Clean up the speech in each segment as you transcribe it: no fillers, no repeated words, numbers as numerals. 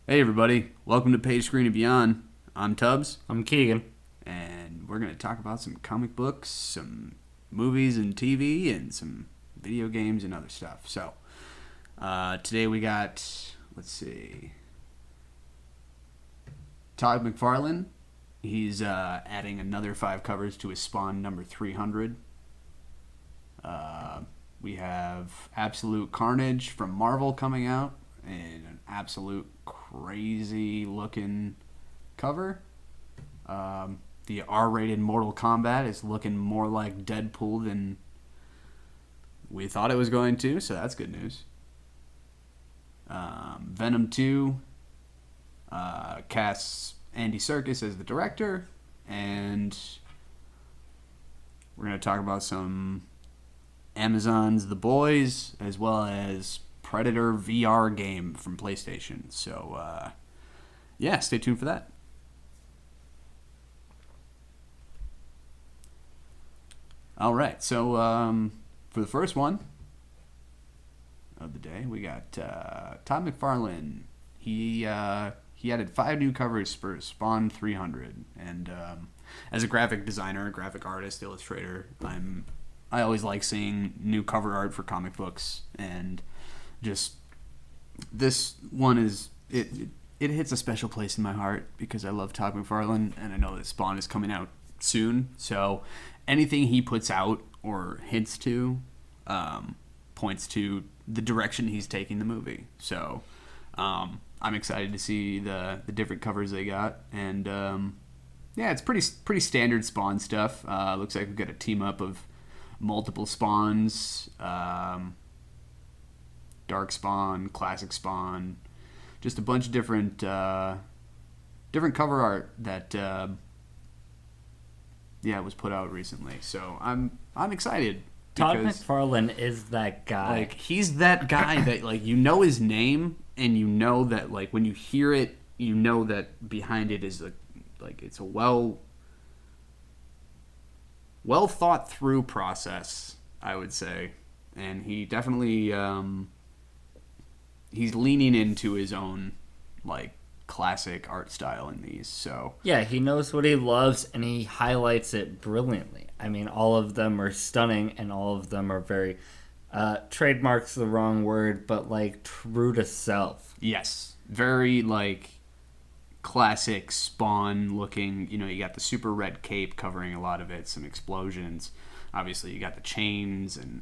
Hey everybody, welcome to Page Screen and Beyond. I'm Tubbs, I'm Keegan. and we're going to talk about some comic books, some movies and TV, and some video games and other stuff. So, today we got, let's see, Todd McFarlane. He's adding another 5 covers to his Spawn number 300. We have Absolute Carnage from Marvel coming out, and an absolute crazy looking cover. The R-rated Mortal Kombat is looking more like Deadpool than we thought it was going to, so that's good news. Venom 2 casts Andy Serkis as the director, and we're going to talk about some Amazon's The Boys, as well as Predator VR game from PlayStation. So, yeah, stay tuned for that. All right, so for the first one of the day, we got Todd McFarlane. He added 5 new covers for Spawn 300, and as a graphic designer, graphic artist, illustrator, I always like seeing new cover art for comic books, and just this one is it hits a special place in my heart because I love Todd McFarlane, and I know that Spawn is coming out soon, so anything he puts out or hints to points to the direction he's taking the movie. So I'm excited to see the different covers they got, and yeah, it's pretty standard Spawn stuff. Looks like we've got a team up of multiple Spawns, Dark Spawn, Classic Spawn, just a bunch of different cover art that was put out recently. So I'm excited. Todd McFarlane is that guy. Like, he's that guy that, like, you know his name, and you know that, like, when you hear it, you know that behind it is like it's a well thought through process, I would say. And he definitely he's leaning into his own, like, classic art style in these. So yeah, he knows what he loves and he highlights it brilliantly. I mean, all of them are stunning and all of them are very trademark's the wrong word, but like true to self. yes, very like classic Spawn looking. You know, you got the super red cape covering a lot of it, some explosions. Obviously, you got the chains and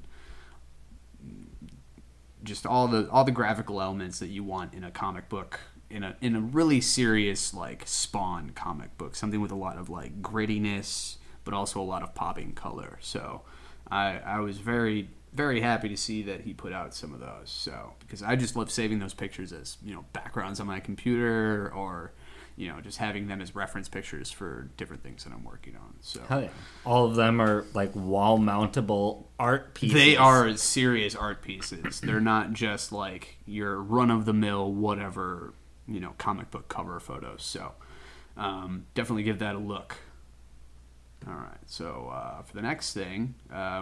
just all the graphical elements that you want in a comic book, in a really serious, like, Spawn comic book, something with a lot of, like, grittiness, but also a lot of popping color. So I was very, very happy to see that he put out some of those. So, because I just love saving those pictures as, you know, backgrounds on my computer, or, you know, just having them as reference pictures for different things that I'm working on. So Hell yeah. All of them are like wall mountable art pieces. they are serious art pieces. They're not just like your run of the mill whatever, you know, comic book cover photos. So definitely give that a look. All right, so for the next thing,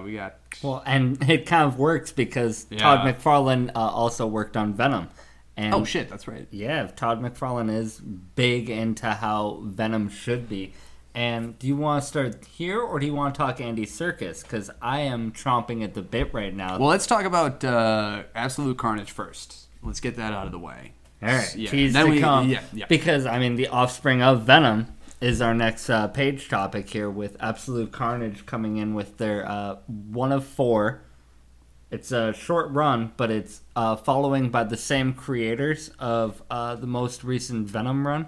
we got... Well, and it kind of works because Yeah. Todd McFarlane also worked on Venom. And Oh, shit, that's right. yeah, Todd McFarlane is big into how Venom should be. And do you want to start here, or do you want to talk Andy Serkis? Because I am chomping at the bit right now. Well, let's talk about Absolute Carnage first. Let's get that out of the way. All right, Yeah, cheese then to we- come. yeah. Because, I mean, the offspring of Venom is our next page topic here, with Absolute Carnage coming in with their one of 4. It's a short run, but it's following by the same creators of the most recent Venom run.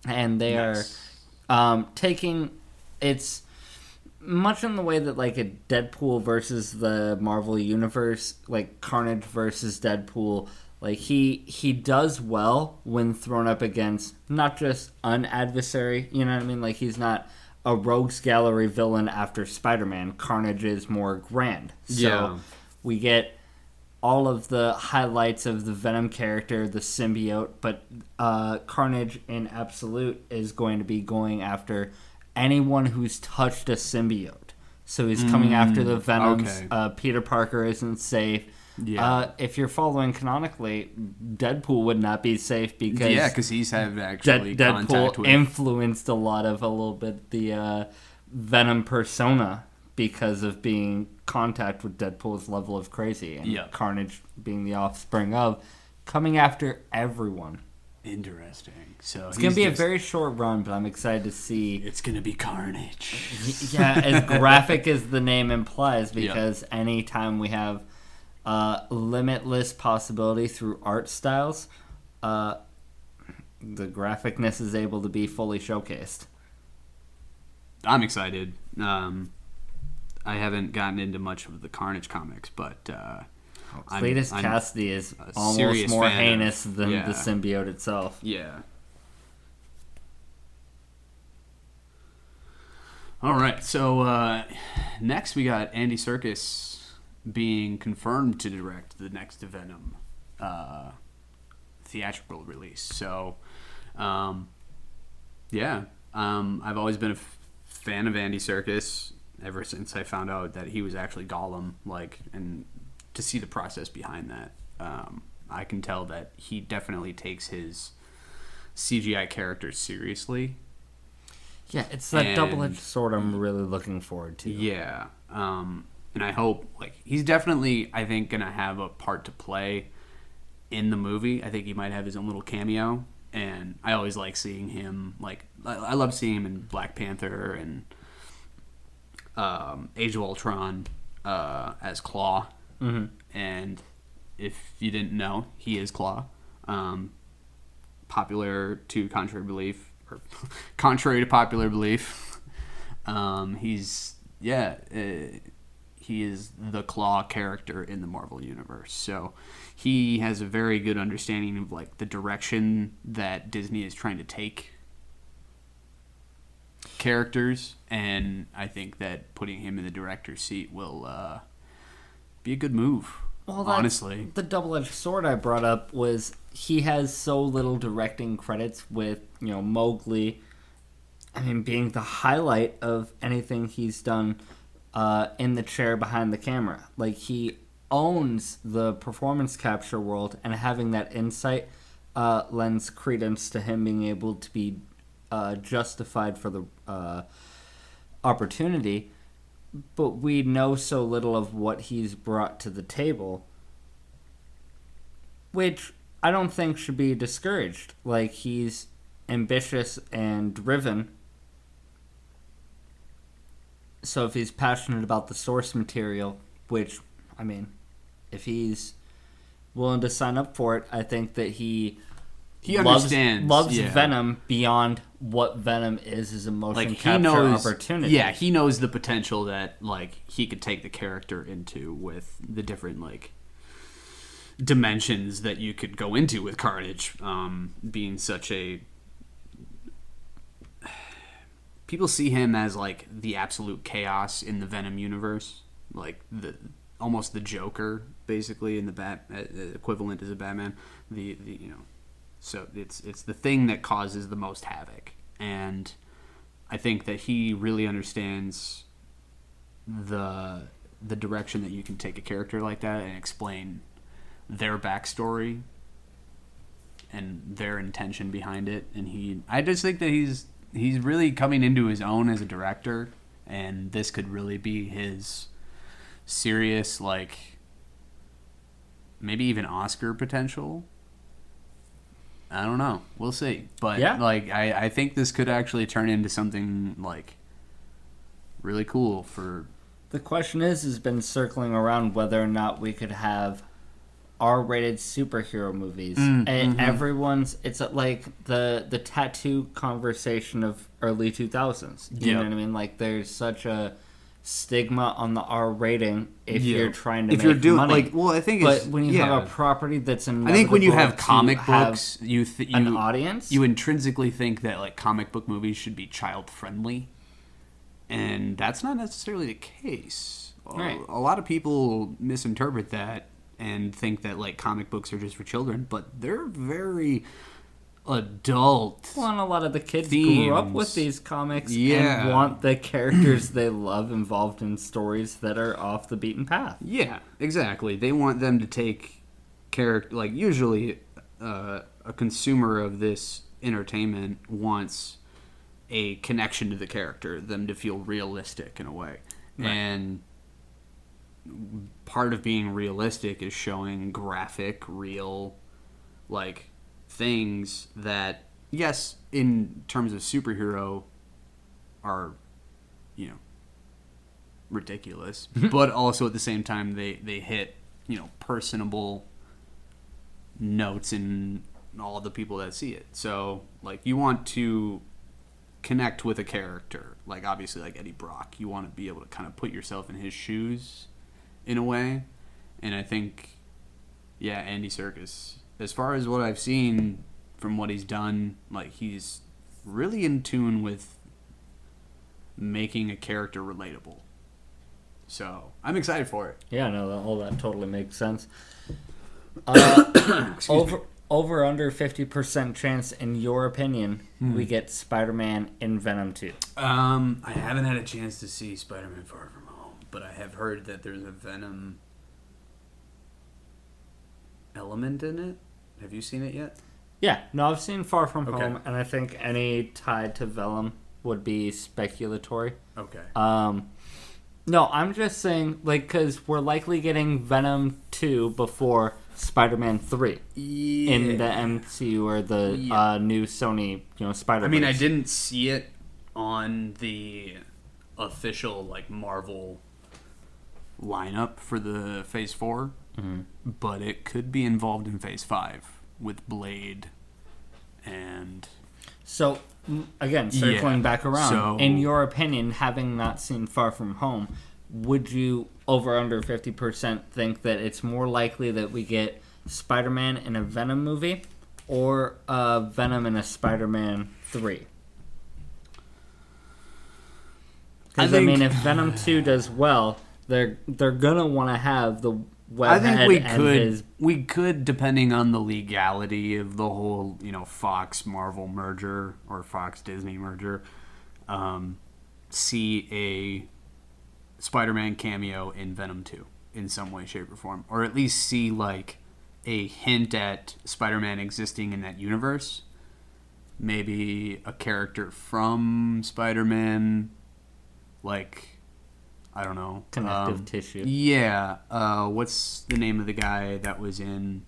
And they Nice. are taking... It's much in the way that, like, a Deadpool versus the Marvel Universe, like Carnage versus Deadpool, like, he does well when thrown up against not just an adversary, you know what I mean? Like, he's not a rogues gallery villain after Spider-Man. Carnage is more grand. So Yeah. we get all of the highlights of the Venom character, the symbiote, but Carnage in Absolute is going to be going after anyone who's touched a symbiote. So he's coming after the Venoms. okay. Peter Parker isn't safe. Yeah. If you're following canonically, Deadpool would not be safe because because he's had actually contact Deadpool with. influenced a little bit the Venom persona because of being contact with Deadpool's level of crazy and Yeah. Carnage being the offspring of coming after everyone. Interesting. So It's gonna be a very short run, but I'm excited to see. It's gonna be Carnage. Yeah, as graphic as the name implies, because anytime we have limitless possibility through art styles, the graphicness is able to be fully showcased. I'm excited. I haven't gotten into much of the Carnage comics, but Cletus I'm Cassidy is a almost serious more fan of- heinous than yeah. the symbiote itself. yeah. All right, so next we got Andy Serkis being confirmed to direct the next Venom theatrical release. So, I've always been a fan of Andy Serkis ever since I found out that he was actually Gollum. And to see the process behind that, I can tell that he definitely takes his CGI characters seriously. Yeah, it's that And- double-edged sword I'm really looking forward to. Yeah. And I hope, he's definitely, I think, going to have a part to play in the movie. I think he might have his own little cameo. And I always like seeing him, I love seeing him in Black Panther and Age of Ultron as Claw. Mm-hmm. And if you didn't know, he is Claw. Popular to contrary belief, or contrary to popular belief, he is the Claw character in the Marvel Universe. So he has a very good understanding of the direction that Disney is trying to take characters, and I think that putting him in the director's seat will be a good move. Well, honestly, the double-edged sword I brought up was he has so little directing credits with, Mowgli. I mean, being the highlight of anything he's done in the chair behind the camera. He owns the performance capture world, and having that insight lends credence to him being able to be justified for the opportunity. But we know so little of what he's brought to the table, which I don't think should be discouraged. He's ambitious and driven. So if he's passionate about the source material, which, I mean, if he's willing to sign up for it, I think that he understands. Loves yeah. Venom beyond what Venom is as a motion capture knows, opportunity. Yeah, he knows the potential that he could take the character into with the different dimensions that you could go into with Carnage, being such a. People see him as the absolute chaos in the Venom universe, almost the Joker, basically in the equivalent as a Batman. So it's the thing that causes the most havoc, and I think that he really understands the direction that you can take a character like that and explain their backstory and their intention behind it. And I just think that he's really coming into his own as a director, and this could really be his serious maybe even Oscar potential. I don't know. We'll see. But yeah. I think this could actually turn into something really cool for. The question has been circling around whether or not we could have R-rated superhero movies, and everyone's it's the tattoo conversation of early 2000s. You know what I mean? There's such a stigma on the R rating if you're trying to make money. I think but when you have a property that's I think when you have inevitable comic to have books, you an audience, you intrinsically think that comic book movies should be child friendly, and that's not necessarily the case. Right. A lot of people misinterpret that and think that comic books are just for children, but they're very adult. Well, and a lot of the kids themes. grew up with these comics Yeah. and want the characters they love involved in stories that are off the beaten path. Yeah, exactly. They want them to take character. Like usually, a consumer of this entertainment wants a connection to the character, them to feel realistic in a way, Right. and part of being realistic is showing graphic, real, like things that, yes, in terms of superhero, are, you know, ridiculous, but also at the same time they hit, you know, personable notes in all the people that see it. So like you want to connect with a character, like obviously like Eddie Brock, you want to be able to kind of put yourself in his shoes in a way. And I think, yeah, Andy Serkis, as far as what I've seen from what he's done, like he's really in tune with making a character relatable. So I'm excited for it. Yeah, no, all that totally makes sense. Excuse me. Over under 50% chance, in your opinion, we get Spider-Man in Venom 2. I haven't had a chance to see Spider-Man Far From Home, but I have heard that there's a Venom element in it. Have you seen it yet? Yeah, no, I've seen Far From Okay. Home, and I think any tied to Venom would be speculatory. Okay. No, I'm just saying, like, because we're likely getting Venom 2 before Spider-Man 3 Yeah. in the MCU or the Yeah. new Sony, Spider-Man. I mean, I didn't see it on the official, like, Marvel lineup for the Phase 4, but it could be involved in Phase 5 with Blade and... So, again, circling Yeah, back around, so- in your opinion, having not seen Far From Home, would you, over under 50%, think that it's more likely that we get Spider-Man in a Venom movie or Venom in a Spider-Man 3? Because, I mean, if Venom 2 does well, they're going to want to have the I webhead think and his... we could, depending on the legality of the whole, Fox Marvel merger or Fox Disney merger, see a Spider-Man cameo in Venom 2 in some way, shape, or form, or at least see like a hint at Spider-Man existing in that universe. Maybe a character from Spider-Man, like, I don't know. Connective tissue. Yeah. What's the name of the guy that was in...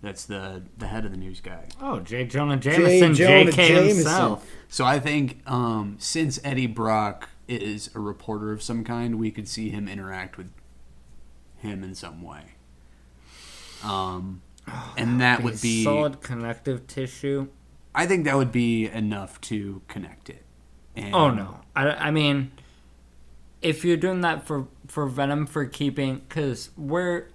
That's the head of the news guy. Oh, J. Jonah Jameson, Jonah J.K. Jameson. himself. So I think since Eddie Brock is a reporter of some kind, we could see him interact with him in some way. And that would be... Solid connective tissue. I think that would be enough to connect it. And Oh, no. I mean... If you're doing that for Venom, for keeping... Because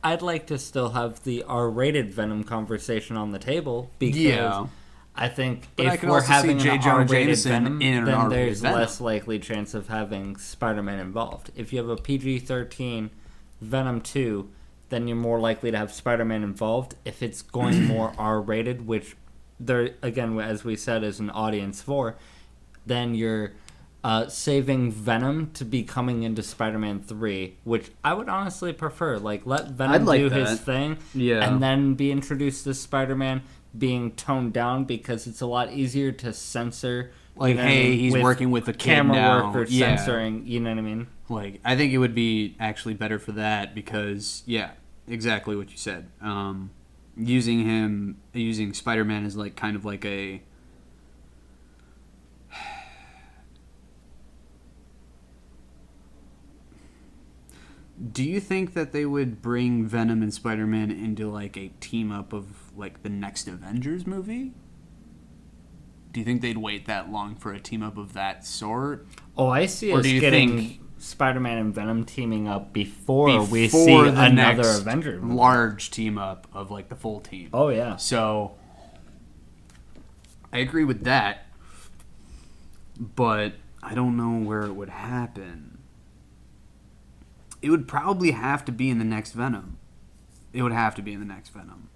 I'd like to still have the R-rated Venom conversation on the table. Because Yeah. I think But I if could we're also see having J. an Jonah R-rated Jameson Venom, in an then R-rated there's Venom. less likely chance of having Spider-Man involved. If you have a PG-13 Venom 2, then you're more likely to have Spider-Man involved. If it's going more R-rated, which there, again, as we said, is an audience for, then you're... saving Venom to be coming into Spider-Man 3, which I would honestly prefer. Like, let Venom I'd like do that. his thing, Yeah. and then be introduced to Spider-Man being toned down, because it's a lot easier to censor. Like, what I hey, mean, he's with working with a kid camera now. work or Yeah. censoring, you know what I mean? Like, I think it would be actually better for that because, yeah, exactly what you said. Using Spider-Man as like kind of like a... Do you think that they would bring Venom and Spider-Man into like a team up of like the next Avengers movie? Do you think they'd wait that long for a team up of that sort? Oh, I see Or us do you getting think- Spider-Man and Venom teaming up before we Before see the another next Avenger movie. large team up of like the full team. Oh, yeah. So I agree with that, but I don't know where it would happen. It would probably have to be in the next Venom. It would have to be in the next Venom.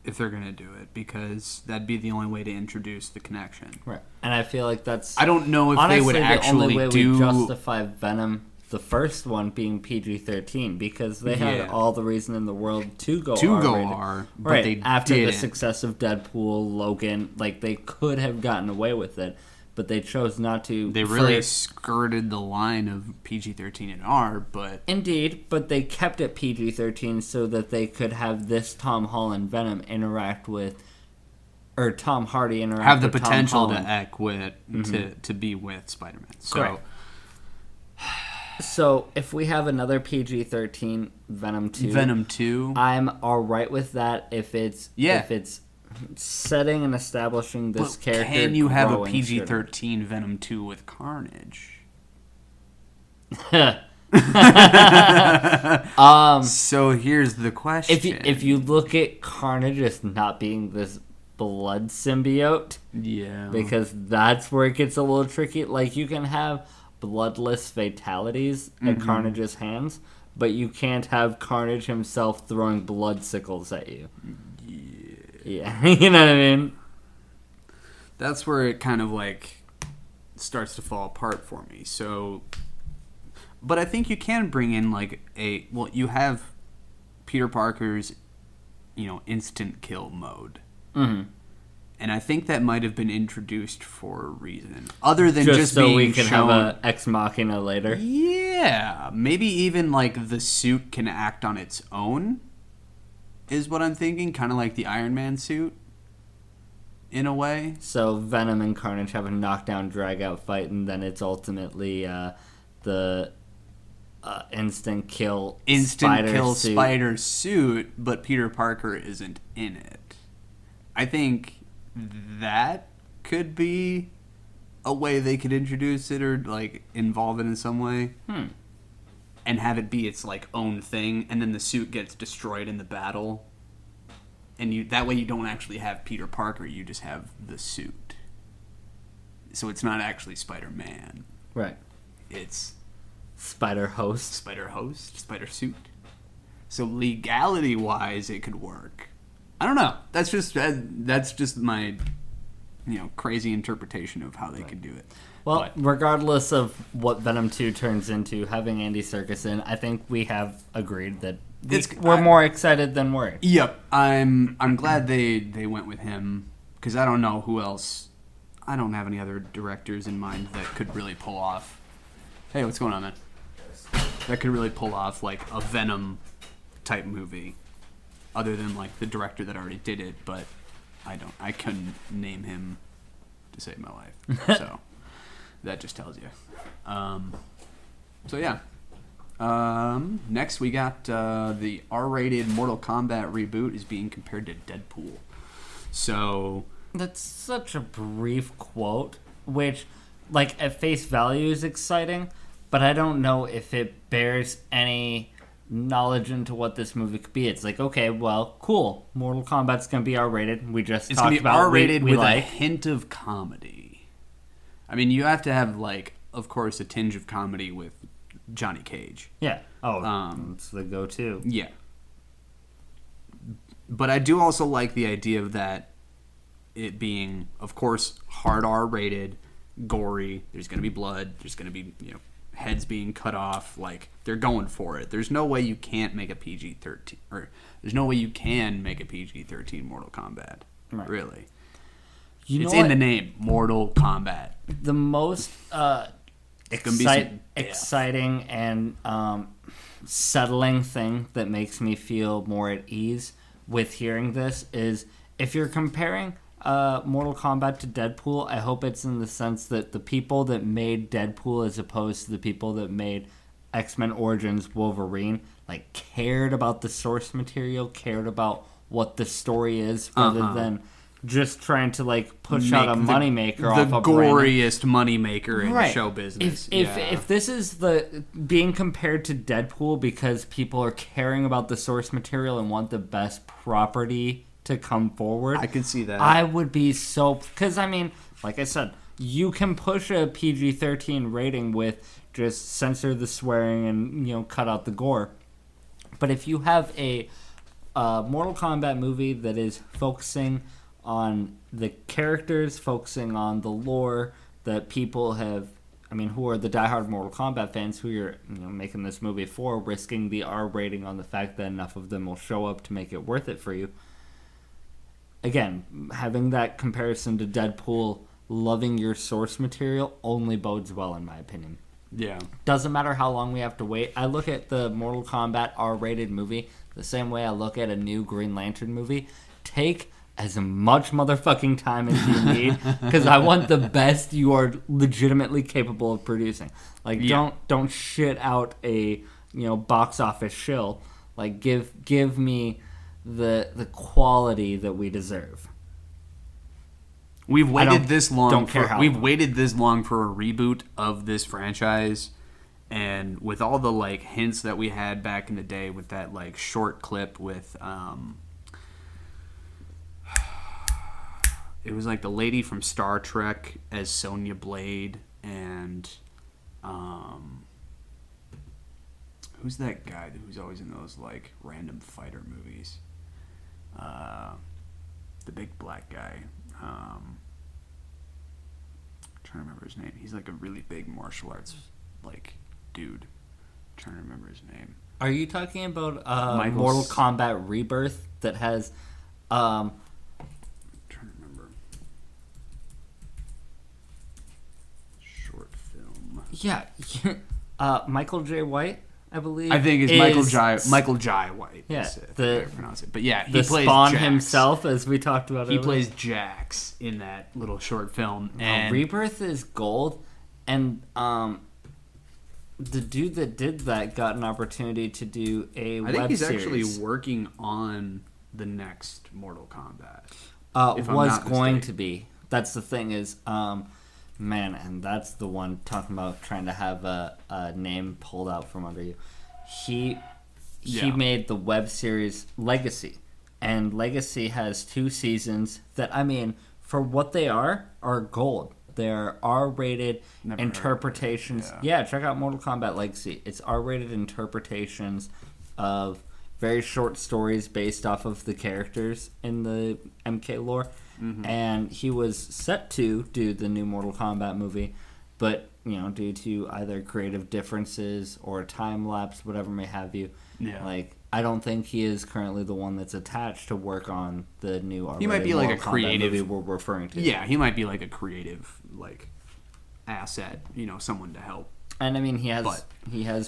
if they're gonna do it, because that'd be the only way to introduce the connection. Right. And I feel like that's I don't know if honestly they would the only actually way do. we justify Venom, the first one, being PG-13, because they had Yeah. all the reason in the world to go R-rated. R, but Right. they After the didn't. success of Deadpool, Logan, like they could have gotten away with it, but they chose not to. They really skirted the line of PG-13 and R, but Indeed, but they kept it PG-13 so that they could have this Tom Holland Venom interact with, or Tom Hardy interact have the with Tom potential to Holland. act with to be with Spider-Man. So Correct. So if we have another PG-13 Venom 2, Venom 2, I'm all right with that if it's Yeah. if it's setting and establishing this but character. can you have a growing, PG-13 Venom 2 with Carnage? shouldn't. So here's the question. If you look at Carnage as not being this blood symbiote, yeah, because that's where it gets a little tricky. Like, you can have bloodless fatalities at Carnage's hands, but you can't have Carnage himself throwing blood sickles at you. Yeah. You know what I mean? that's where it kind of like starts to fall apart for me. So, but I think you can bring in like you have Peter Parker's, instant kill mode. Mm-hmm. And I think that might have been introduced for a reason, other than Just so being we can shown. have a Ex Machina later. Yeah, maybe even like the suit can act on its own, is what I'm thinking. Kind of like the Iron Man suit, in a way. So Venom and Carnage have a knockdown, drag-out fight, and then it's ultimately the instant kill suit. Spider suit, but Peter Parker isn't in it. I think that could be a way they could introduce it or like involve it in some way. And have it be its like own thing, and then the suit gets destroyed in the battle. And that way you don't actually have Peter Parker, you just have the suit. So it's not actually Spider-Man. Right. It's Spider-Host. Spider-Host, Spider-Suit. So legality-wise, it could work. I don't know. That's just my, crazy interpretation of how they could do it. Well, But- regardless of what Venom 2 turns into, having Andy Serkis in, I think we have agreed that we're more excited than worried. Yep, I'm glad they went with him, because I don't know who else. I don't have any other directors in mind that could really pull off. Hey, what's going on, man? That could really pull off like a Venom type movie, other than like the director that already did it. But I couldn't name him to save my life. So that just tells you. So yeah. Next we got the R-rated Mortal Kombat reboot is being compared to Deadpool. So That's such a brief quote, which, like, at face value is exciting, but I don't know if it bears any knowledge into what this movie could be. It's like, okay, well, cool. Mortal Kombat's going to be R-rated. We just it's talked gonna be about R-rated we with a like. hint of comedy. I mean, you have to have like, of course, a tinge of comedy with Johnny Cage. Yeah. Oh, it's the go-to. Yeah. But I do also like the idea of that it being, of course, hard R-rated, gory. There's going to be blood. There's going to be, heads being cut off. Like, they're going for it. There's no way you can't make a PG-13, or there's no way you can make a PG-13 Mortal Kombat. Right. Really. You It's know in what? the name, Mortal Kombat. The most It's gonna be some death. exciting and settling thing that makes me feel more at ease with hearing this is if you're comparing Mortal Kombat to Deadpool, I hope it's in the sense that the people that made Deadpool as opposed to the people that made X-Men Origins Wolverine like cared about the source material, cared about what the story is rather than just trying to like push out a moneymaker off the a brand. goriest moneymaker in Right. show business. If this is the being compared to Deadpool because people are caring about the source material and want the best property to come forward, I could see that. I would be so, because I mean, like I said, you can push a PG-13 rating with just censor the swearing and cut out the gore, but if you have a a Mortal Kombat movie that is focusing on the characters, focusing on the lore that people have. I mean, who are the diehard Mortal Kombat fans who you're making this movie for, risking the R rating on the fact that enough of them will show up to make it worth it for you. Again, having that comparison to Deadpool, loving your source material only bodes well, in my opinion. Yeah. Doesn't matter how long we have to wait. I look at the Mortal Kombat R-rated movie the same way I look at a new Green Lantern movie. Take as much motherfucking time as you need, because I want the best you are legitimately capable of producing. Like, don't shit out a box office shill. Like, give me the quality that we deserve. We've waited this long. We've long. waited this long for a reboot of this franchise, and with all the like hints that we had back in the day, with that like short clip with it was like the lady from Star Trek as Sonya Blade, and who's that guy who's always in those like random fighter movies? The big black guy. Trying to remember his name. He's like a really big martial arts like dude. Trying to remember his name. Are you talking about Mortal Kombat Rebirth that has Trying to remember. Short film. Yeah. Michael J. White, I believe. I think it's Michael Jai White. Yeah, Is the way I pronounce it. But yeah, he the plays Spawn Jax. himself, as we talked about. He earlier. plays Jax in that little short film. And Rebirth is gold, and the dude that did that got an opportunity to do a web series. I think he's actually working on the next Mortal Kombat. Was going to be. That's the thing is, man, and that's the one talking about trying to have a name pulled out from under you. He made the web series Legacy, and Legacy has 2 seasons that, I mean, for what they are gold. They're R-rated interpretations. Yeah, check out Mortal Kombat Legacy. It's R-rated interpretations of very short stories based off of the characters in the MK lore. Mm-hmm. And he was set to do the new Mortal Kombat movie, but due to either creative differences or time lapse, whatever may have you, I don't think he is currently the one that's attached to work on the new R-rated He might be like Mortal a creative movie we're referring to. Yeah, he might be like a creative like asset, someone to help. And I mean, he has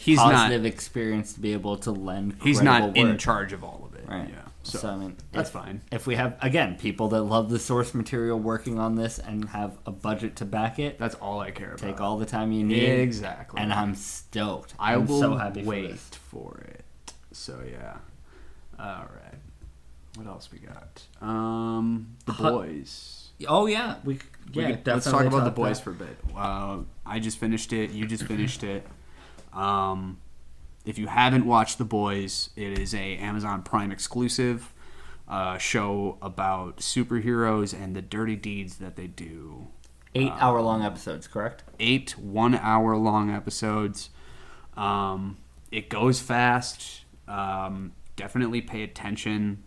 he's positive experience to be able to lend. He's not work. in charge of all of it. Right. Yeah. So I mean, that's fine. If we have people that love the source material working on this and have a budget to back it, that's all I care about. Take all the time you need. Exactly. And I'm stoked. I'm will so happy wait for it. So yeah. All right. What else we got? The Boys. Oh yeah, let's talk about The Boys for a bit. I just finished it. You just finished it. If you haven't watched The Boys, it is a Amazon Prime exclusive show about superheroes and the dirty deeds that they do. 8-hour-long episodes, correct? 8 1-hour-long episodes. It goes fast. Definitely pay attention.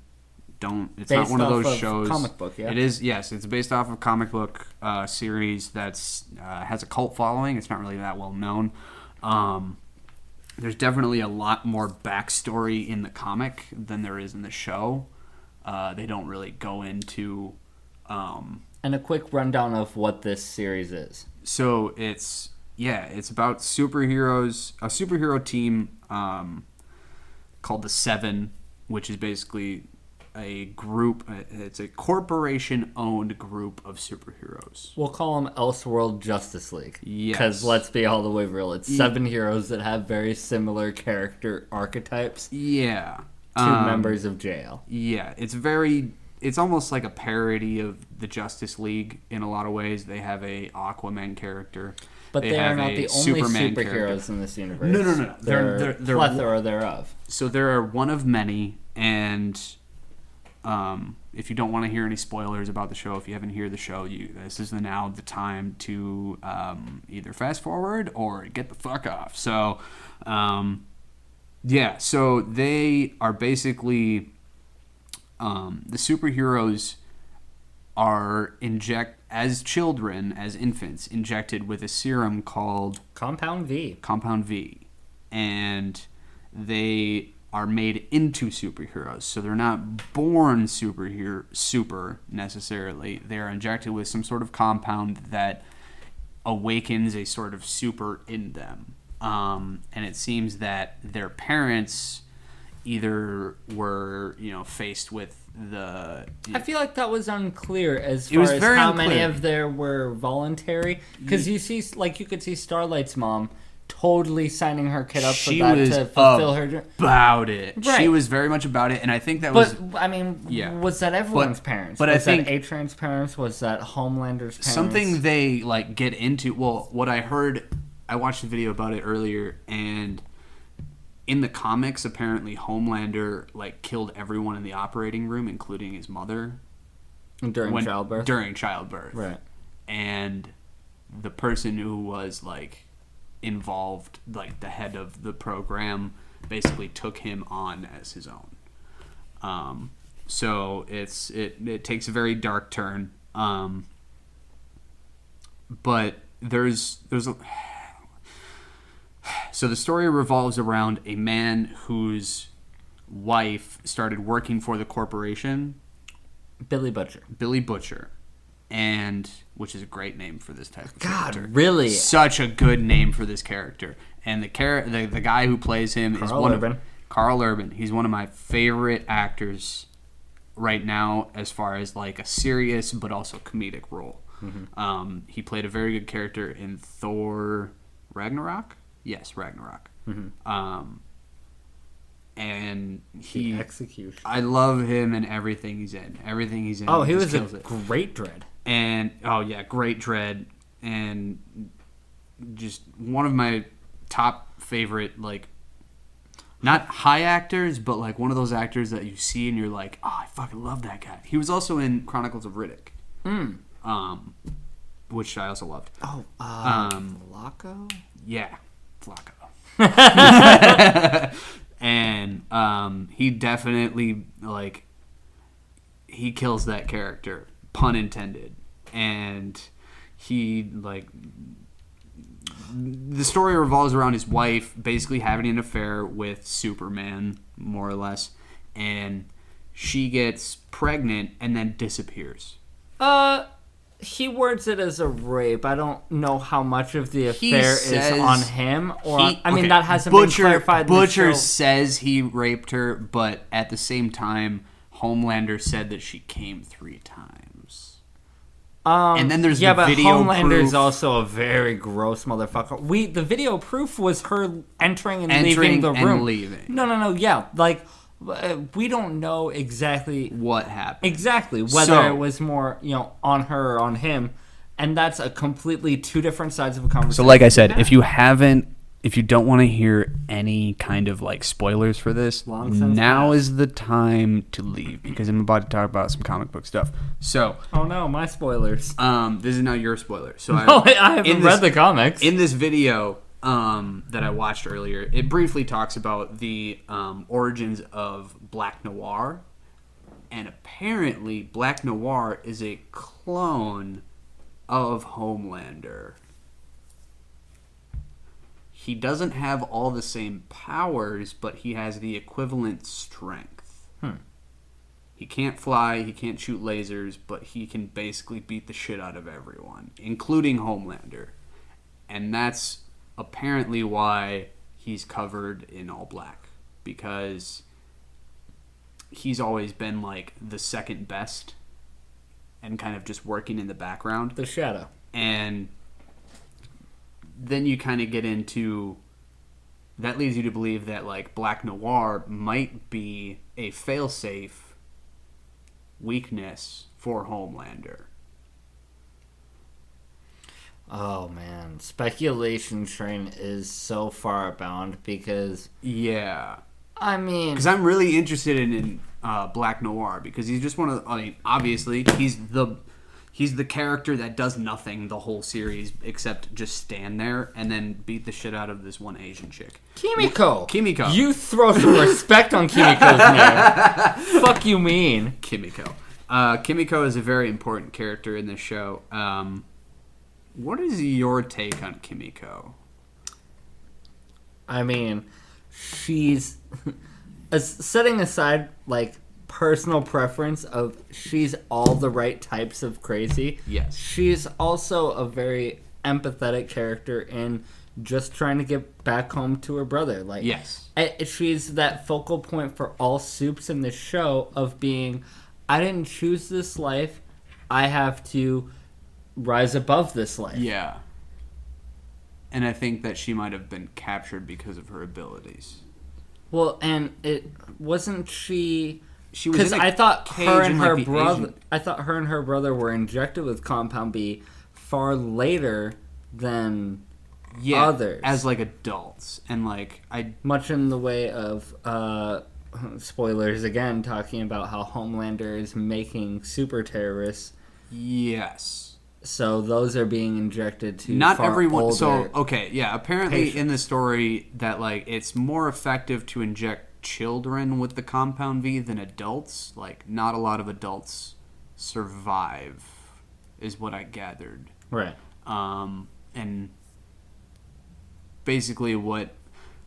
It's based not one of those off shows. Comic book, yeah. It is, yes. It's based off of a comic book series that's has a cult following. It's not really that well known. There's definitely a lot more backstory in the comic than there is in the show. They don't really go into. And a quick rundown of what this series is. So it's about superheroes, a superhero team called the Seven, which is basically a group. It's a corporation-owned group of superheroes. We'll call them Elseworld Justice League. Yes. Because let's be all the way real. It's 7 heroes that have very similar character archetypes. Yeah. 2 members of jail. Yeah. It's almost like a parody of the Justice League in a lot of ways. They have a Aquaman character. But they are not the only Superman superheroes character. in this universe. No. They're plethora thereof. So there are one of many, and if you don't want to hear any spoilers about the show, if you haven't heard the show, this is now the time to either fast forward or get the fuck off. So, so they are basically the superheroes are as children, as infants, injected with a serum called Compound V. Compound V, and they are made into superheroes. So they're not born super necessarily. They are injected with some sort of compound that awakens a sort of super in them. And it seems that their parents either were, faced with the... I feel like that was unclear as far as how many of there were voluntary. Because you could see Starlight's mom totally signing her kid up for that to fulfill her... about it. Right. She was very much about it, and I think that was... But, I mean, was that everyone's parents? But was I think... that A-Train's parents? Was that Homelander's parents? Something they, get into... Well, what I heard... I watched a video about it earlier, and in the comics, apparently Homelander, killed everyone in the operating room, including his mother. During childbirth? During childbirth. Right. And the person who was, involved, the head of the program, basically took him on as his own. So it takes a very dark turn. But there's a... So the story revolves around a man whose wife started working for the corporation. Billy Butcher. And which is a great name for this type of character. God, really? Such a good name for this character. And the guy who plays him is Carl Urban. He's one of my favorite actors right now as far as a serious but also comedic role. Mm-hmm. He played a very good character in Thor Ragnarok. Yes, Ragnarok. Mm-hmm. And the execution. I love him and everything he's in. Oh, he was a great Dredd. And great Dredd, and just one of my top favorite, not high actors, but one of those actors that you see and you're like, oh, I fucking love that guy. He was also in Chronicles of Riddick, which I also loved. Oh, Flacco? Yeah, Flacco. And he definitely he kills that character, pun intended. And he the story revolves around his wife basically having an affair with Superman, more or less, and she gets pregnant and then disappears. He words it as a rape. I don't know how much of the affair is on him, or that hasn't been clarified. Butcher says he raped her, but at the same time, Homelander said that she came 3 times. And then there's the video proof. Homelander's also a very gross motherfucker. The video proof was her entering and leaving the room. No. Yeah, we don't know exactly what happened. Exactly, whether it was more, on her or on him, and that's a completely 2 different sides of a conversation. So, like I said, if you don't want to hear any kind of spoilers for this, now is the time to leave because I'm about to talk about some comic book stuff. So, oh no, my spoilers. This is now your spoiler. So, I haven't read the comics. In this video that I watched earlier, it briefly talks about the origins of Black Noir, and apparently Black Noir is a clone of Homelander. He doesn't have all the same powers, but he has the equivalent strength. He can't fly, he can't shoot lasers, but he can basically beat the shit out of everyone, including Homelander. And that's apparently why he's covered in all black, because he's always been the second best and kind of just working in the background. The shadow. And then you kind of get into... That leads you to believe that Black Noir might be a failsafe weakness for Homelander. Oh man, speculation train is so far abound because... Yeah. I mean... Because I'm really interested in Black Noir because he's just one of the... obviously, he's the He's the character that does nothing the whole series except just stand there and then beat the shit out of this one Asian chick. Kimiko. Kimiko. You throw some respect on Kimiko's name. Fuck you mean. Kimiko. Kimiko is a very important character in this show. What is your take on Kimiko? I mean, she's setting aside like personal preference of she's all the right types of crazy. Yes. She's also a very empathetic character in just trying to get back home to her brother. Like, Yes. She's that focal point for all soups in this show of being, I didn't choose this life. I have to rise above this life. Yeah. And I think that she might have been captured because of her abilities. Well, and it wasn't she. She was Because in a I thought cage her and in, her like, the brother. Asian- I thought her and her brother were injected with Compound B far later than others. as like adults, and like much in the way of spoilers again, talking about how Homelander is making super terrorists. yes. So those are being injected to Not far everyone. older So okay, yeah. Apparently, patients. in the story, that like it's more effective to inject children with the Compound V than adults. Like, not a lot of adults survive, is what I gathered. Right. And basically, what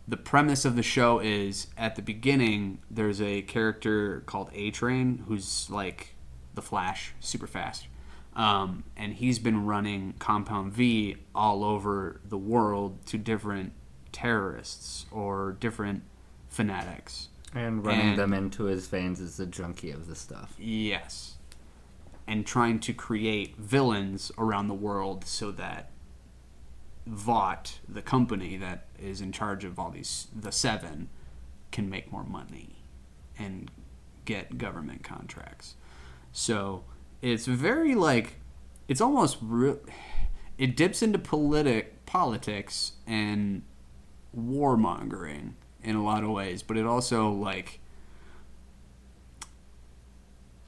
the premise of the show is, at the beginning, there's a character called A-Train who's like the Flash, super fast. And he's been running Compound V all over the world to different terrorists or different fanatics. And running them into his veins as the junkie of the stuff. Yes. And trying to create villains around the world so that Vought, the company that is in charge of all these, the Seven, can make more money and get government contracts. So it's very like, it's almost it dips into politics and warmongering in a lot of ways, but it also like,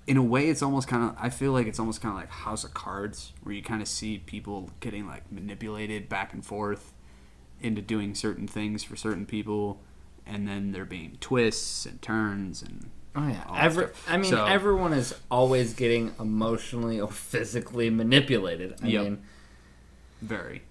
in a way, it's almost kind of, I feel like it's almost kind of like House of Cards, where you kind of see people getting like manipulated back and forth into doing certain things for certain people, and then there being twists and turns and Oh yeah, everyone is always getting emotionally or physically manipulated. I mean, very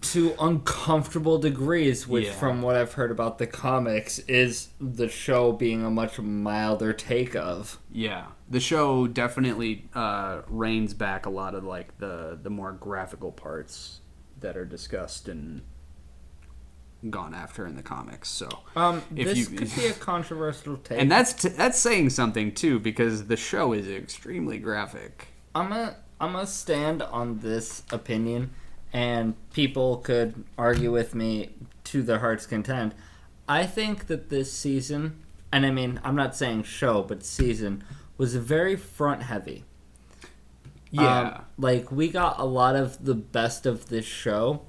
to uncomfortable degrees, which, Yeah. from what I've heard about the comics, is the show being a much milder take of. Yeah, the show definitely reins back a lot of like the more graphical parts that are discussed and gone after in the comics. So This could be a controversial take. and that's saying something too, because the show is extremely graphic. I'm gonna stand on this opinion, and people could argue with me to their heart's content. I think that this season, and I mean, I'm not saying show, but season, was very front heavy. Yeah. Like, we got a lot of the best of this show.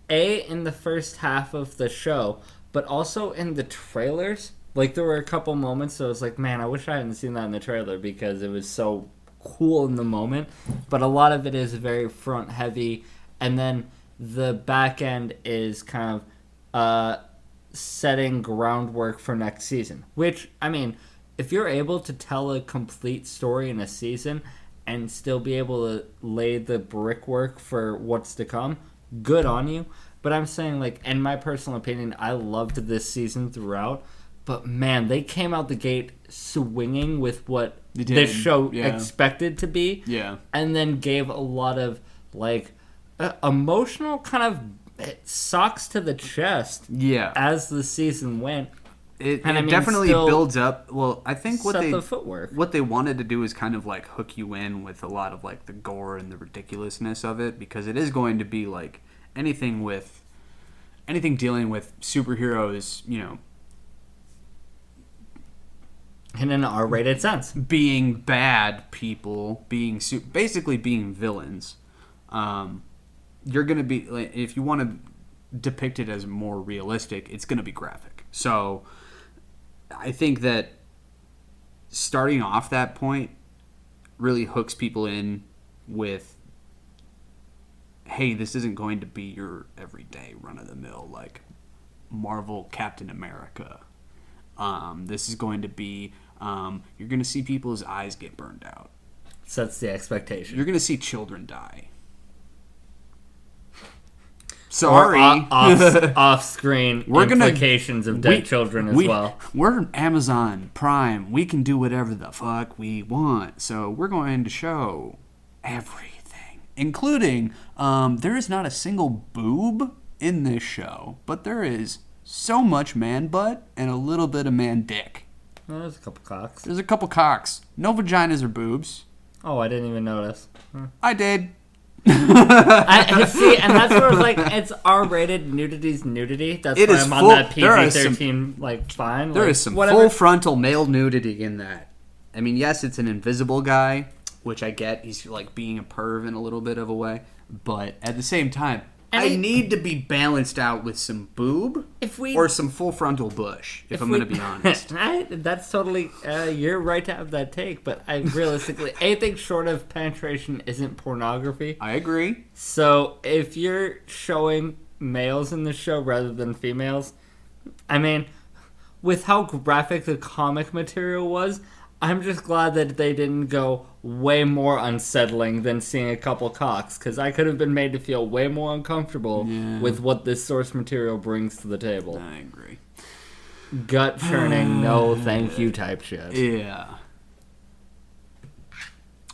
In the first half of the show, but also in the trailers. Like, there were a couple moments that I was like, man, I wish I hadn't seen that in the trailer because it was so cool in the moment. But a lot of it is very front heavy, and then the back end is kind of setting groundwork for next season. Which, I mean, if you're able to tell a complete story in a season and still be able to lay the brickwork for what's to come, good on you. But I'm saying, like, in my personal opinion, I loved this season throughout. But man, they came out the gate swinging with what They did, this show yeah. expected to be. Yeah. And then gave a lot of, like, emotional kind of socks to the chest Yeah. as the season went. It And I mean, definitely still builds up. Well, I think what set they the footwork. what they wanted to do is kind of like hook you in with a lot of like the gore and the ridiculousness of it, because it is going to be like anything dealing with superheroes, you know, In an R-rated sense. being bad people, basically being villains. You're going to be, like, if you want to depict it as more realistic, it's going to be graphic. So I think that starting off that point, really hooks people in with, hey, this isn't going to be your everyday run-of-the-mill, like, Marvel Captain America. This is going to be, you're going to see people's eyes get burned out. Sets the expectation. You're going to see children die. Sorry. Off-screen implications of dead children as well. We're Amazon Prime. We can do whatever the fuck we want. So we're going to show everything, including there is not a single boob in this show, but there is so much man butt and a little bit of man dick. Oh, there's a couple cocks. There's a couple cocks. No vaginas or boobs. Oh, I didn't even notice. I did. I see, and that's where like it's R-rated. Nudity's nudity. That's why I'm on that PG-13. Like, fine. There like, is some whatever. full frontal male nudity in that. I mean, yes, it's an invisible guy, which I get. He's like being a perv in a little bit of a way, but at the same time, I need to be balanced out with some boob or some full frontal bush. If I'm going to be honest, that's totally you're right to have that take. But I realistically, anything short of penetration isn't pornography. I agree. So if you're showing males in the show rather than females, I mean, with how graphic the comic material was, I'm just glad that they didn't go way more unsettling than seeing a couple cocks, because I could have been made to feel way more uncomfortable with what this source material brings to the table. I agree. Gut churning, no thank you type shit. Yeah.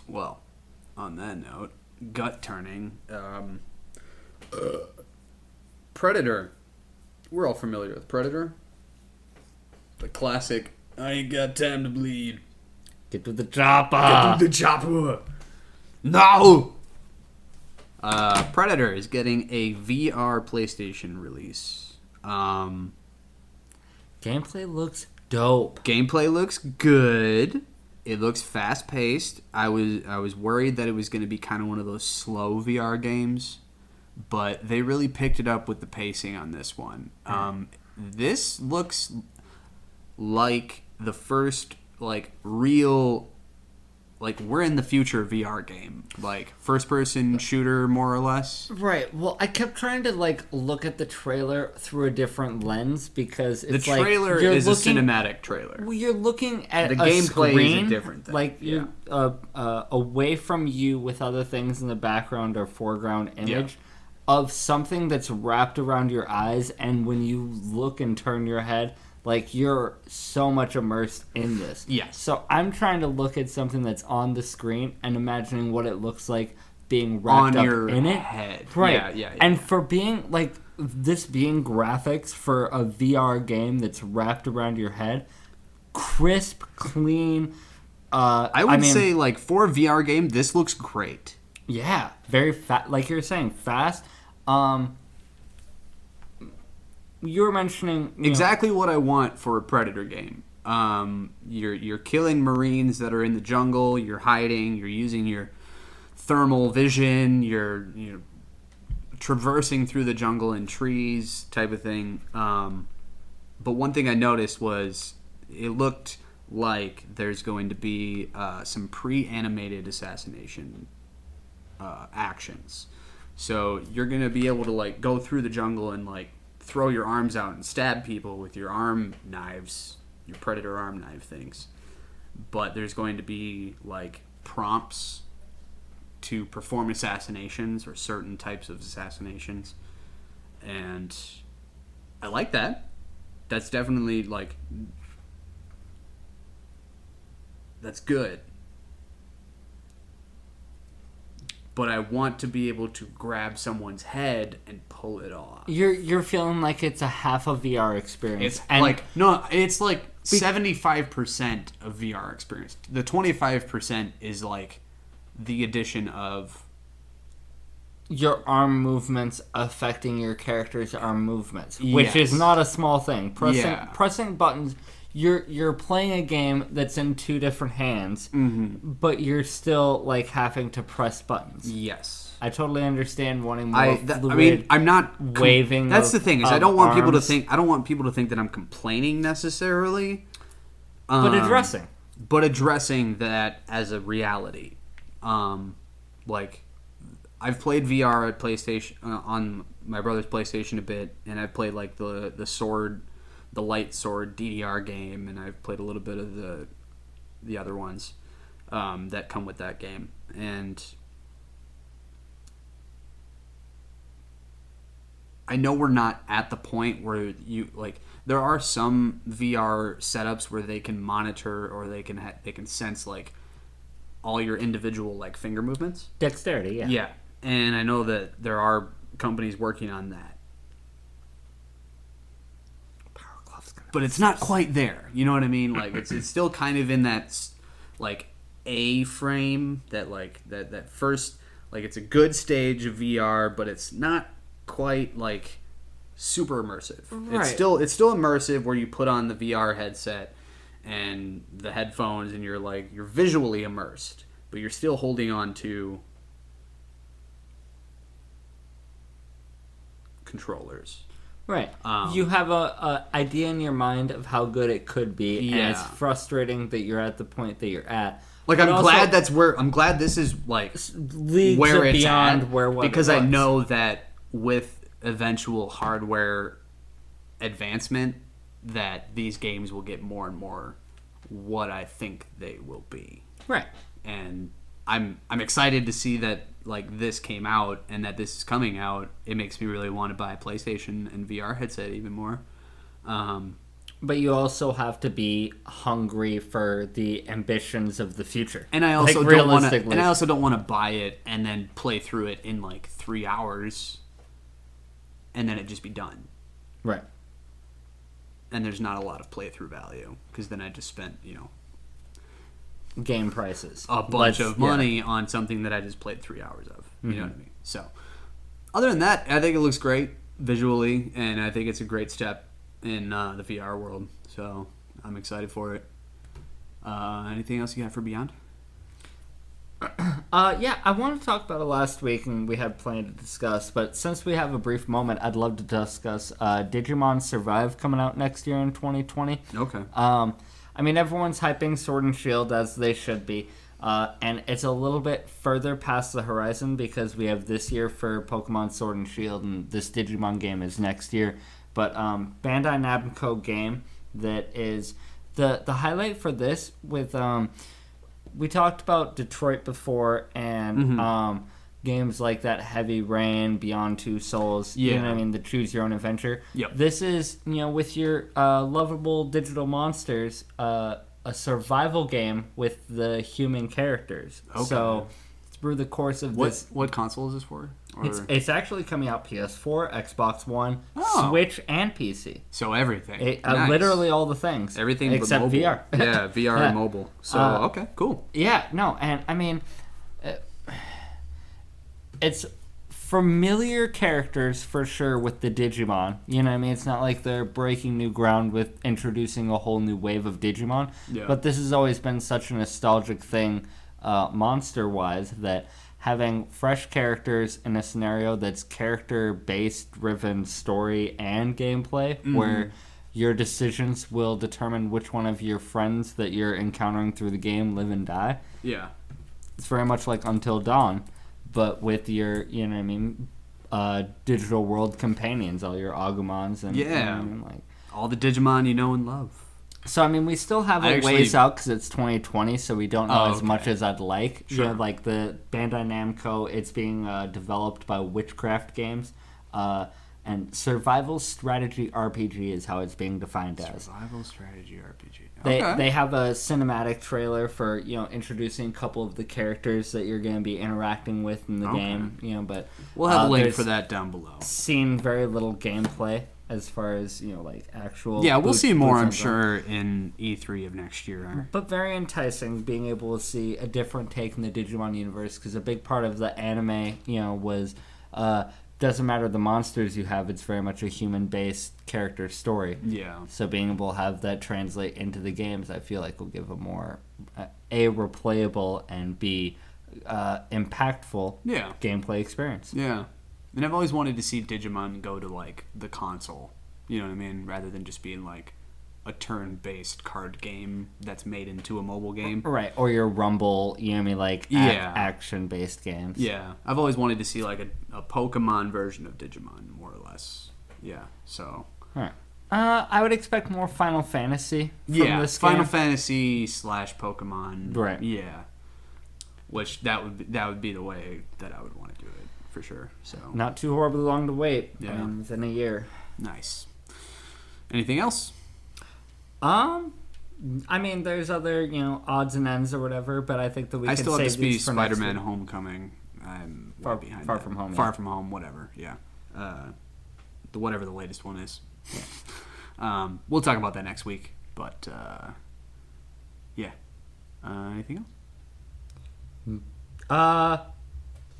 Well, on that note, gut turning. Predator. We're all familiar with Predator. The classic, I ain't got time to bleed. Get to the chopper. Get to the chopper. No! Predator is getting a VR PlayStation release. Gameplay looks dope. Gameplay looks good. It looks fast paced. I was worried that it was going to be kind of one of those slow VR games, but they really picked it up with the pacing on this one. This looks like the first like real, like we're in the future VR game, like first person shooter more or less. Right. Well, I kept trying to like look at the trailer through a different lens because it's the trailer like is a cinematic trailer. Well, you're looking at the a gameplay screen, is a different thing. Like you're away from you with other things in the background or foreground image of something that's wrapped around your eyes, and when you look and turn your head, like, you're so much immersed in this. Yes. So I'm trying to look at something that's on the screen and imagining what it looks like being wrapped on up your in it. Head. Right. Yeah. And for being, like, this being graphics for a VR game that's wrapped around your head, crisp, clean. I would say, like, for a VR game, this looks great. Yeah. Very fast. Like you're saying, fast. You were mentioning exactly what I want for a Predator game. You're killing Marines that are in the jungle. You're hiding. You're using your thermal vision. You're traversing through the jungle and trees, type of thing. But one thing I noticed was it looked like there's going to be some pre-animated assassination actions. So you're going to be able to like go through the jungle and like throw your arms out and stab people with your arm knives, your Predator arm knife things. But there's going to be like prompts to perform assassinations or certain types of assassinations. And I like that. That's definitely like, that's good. But I want to be able to grab someone's head and pull it off. You're feeling like it's a half a VR experience. It's like 75% of VR experience. The 25% is like the addition of your arm movements affecting your character's arm movements, which is not a small thing. Pressing buttons. You're playing a game that's in two different hands, but you're still like having to press buttons. Yes, I totally understand wanting more fluid. I'm not waving. That's the thing is I don't want people to arms. think. I don't want people to think that I'm complaining necessarily. But addressing. but addressing that as a reality. Like, I've played VR at PlayStation on my brother's PlayStation a bit, and I've played like the light sword DDR game, and I've played a little bit of the other ones that come with that game, and I know we're not at the point where you like. There are some VR setups where they can monitor or they can sense like all your individual like finger movements. Dexterity, yeah. Yeah, and I know that there are companies working on that, but it's not quite there. You know what I mean? Like it's still kind of in that like A frame that like that first like it's a good stage of VR, but it's not quite like super immersive. Right. It's still immersive where you put on the VR headset and the headphones and you're visually immersed, but you're still holding on to controllers. Right. You have a idea in your mind of how good it could be, and it's frustrating that you're at the point that you're at. Like, but I'm glad this is like leagues where it's beyond at, where what because it I was. know that with eventual hardware advancement that these games will get more and more what I think they will be. Right. And I'm excited to see that like this came out and that this is coming out. It makes me really want to buy a PlayStation and VR headset even more. But you also have to be hungry for the ambitions of the future. And I also like, don't want to buy it and then play through it in like 3 hours and then it just be done. Right. And there's not a lot of playthrough value because then I just spent, game prices. A bunch of money on something that I just played 3 hours of. You know what I mean? So, other than that, I think it looks great visually, and I think it's a great step in the VR world. So, I'm excited for it. Anything else you got for Beyond? Yeah, I wanted to talk about it last week, and we had plenty to discuss. But since we have a brief moment, I'd love to discuss Digimon Survive coming out next year in 2020. Okay. I mean, everyone's hyping Sword and Shield as they should be, and it's a little bit further past the horizon because we have this year for Pokemon Sword and Shield, and this Digimon game is next year. But Bandai Namco game that is the highlight for this with we talked about Detroit before and games like that Heavy Rain, Beyond Two Souls, you know what I mean, the choose your own adventure. Yep. This is, with your lovable digital monsters, a survival game with the human characters. Okay. So through the course of this... What console is this for? It's actually coming out PS4, Xbox One, Switch, and PC. So everything. Nice. Literally all the things. Everything except but VR. Yeah, VR and mobile. So, okay, cool. Yeah, no, and I mean... it's familiar characters for sure with the Digimon. You know what I mean? It's not like they're breaking new ground with introducing a whole new wave of Digimon. Yeah. But this has always been such a nostalgic thing, monster-wise, that having fresh characters in a scenario that's character-based, driven story and gameplay, where your decisions will determine which one of your friends that you're encountering through the game live and die. Yeah. It's very much like Until Dawn. But with your, digital world companions, all your Agumons and like all the Digimon you know and love. So, I mean, we still have a ways out because it's 2020, so we don't know as much as I'd like. Sure. Like the Bandai Namco, it's being developed by Witchcraft Games. And survival strategy RPG is how it's being defined as. Survival strategy RPG. They have a cinematic trailer for introducing a couple of the characters that you're going to be interacting with in the game. But we'll have a link for that down below. Seen very little gameplay as far as like actual. Yeah, we'll see more. I'm sure in E3 of next year. But very enticing being able to see a different take in the Digimon universe because a big part of the anime, was. Doesn't matter the monsters you have, it's very much a human-based character story. Yeah. So being able to have that translate into the games, I feel like will give a more, A, replayable, and B, impactful gameplay experience. Yeah. And I've always wanted to see Digimon go to, like, the console. You know what I mean? Rather than just being, like, a turn-based card game that's made into a mobile game. Right, or your Rumble, you know what I mean, like Yeah. action-based games. Yeah, I've always wanted to see like a Pokemon version of Digimon, more or less. Yeah, so Alright. I would expect more Final Fantasy from this game. Final Fantasy / Pokemon. Right. Yeah, which that would be the way that I would want to do it for sure. So Not too horribly long to wait. Yeah. I mean, within a year. nice. Anything else? I mean, there's other, odds and ends or whatever, but I think that we I could still have to save see these for next Spider-Man: week. Homecoming. I'm Far- way behind. Far that. From Home, Far yeah. from home. Whatever. Yeah. Whatever the latest one is. We'll talk about that next week. But yeah. Anything else?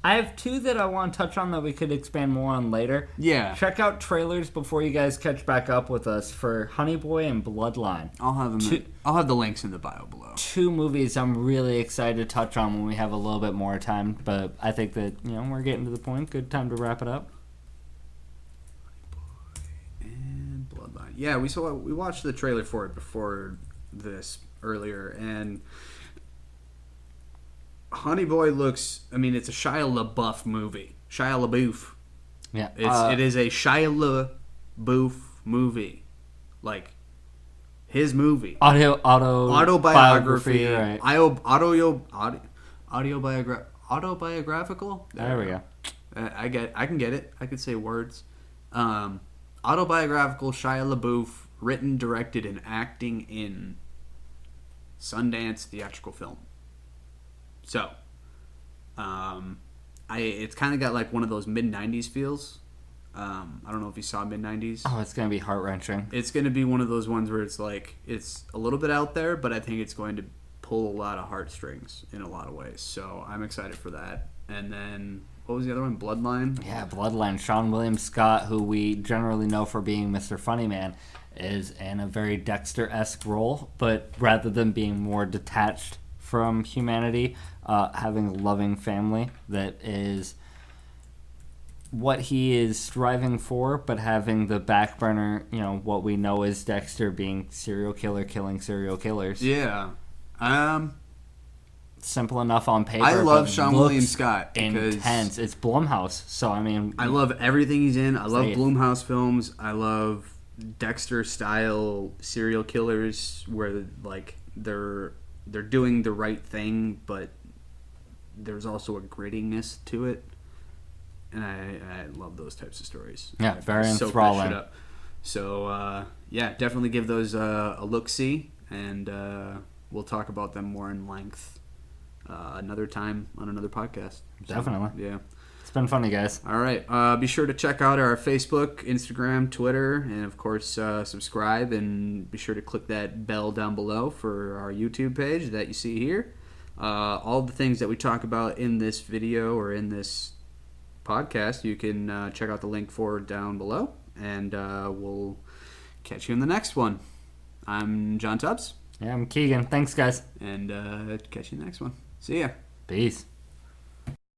I have two that I want to touch on that we could expand more on later. Yeah. Check out trailers before you guys catch back up with us for Honey Boy and Bloodline. I'll have them. I'll have the links in the bio below. Two movies I'm really excited to touch on when we have a little bit more time, but I think that, we're getting to the point. Good time to wrap it up. And Bloodline. Yeah, we watched the trailer for it before this earlier, and Honey Boy looks. I mean, it's a Shia LaBeouf movie. Shia LaBeouf. Yeah. It is a Shia LaBeouf movie, like his movie. Autobiography, right. Autobiographical. There we go. I can get it. I could say words. Autobiographical Shia LaBeouf, written, directed, and acting in Sundance theatrical film. So, it's kind of got like one of those mid-90s feels. I don't know if you saw mid-90s. Oh, it's going to be heart-wrenching. It's going to be one of those ones where it's like, it's a little bit out there, but I think it's going to pull a lot of heartstrings in a lot of ways. So I'm excited for that. And then, what was the other one? Bloodline? Yeah, Bloodline. Sean William Scott, who we generally know for being Mr. Funnyman, is in a very Dexter-esque role, but rather than being more detached from humanity, having a loving family that is what he is striving for, but having the back burner, what we know as Dexter being serial killer killing serial killers. Yeah. Simple enough on paper. I love but Sean looks William Scott because intense. It's Blumhouse, so I mean, I love everything he's in. I love Say it. Blumhouse films. I love Dexter style serial killers where like they're doing the right thing, but there's also a grittiness to it, and I love those types of stories. Yeah, I very soak that enthralling. shit up. So yeah, definitely give those a look-see, and we'll talk about them more in length another time on another podcast. So, Definitely. yeah. It's been funny, guys. All right. Be sure to check out our Facebook, Instagram, Twitter, and of course subscribe, and be sure to click that bell down below for our YouTube page that you see here. All the things that we talk about in this video or in this podcast, you can check out the link for down below, and we'll catch you in the next one. I'm John Tubbs, Yeah, I'm Keegan. Thanks, guys. and catch you in the next one. See ya. Peace.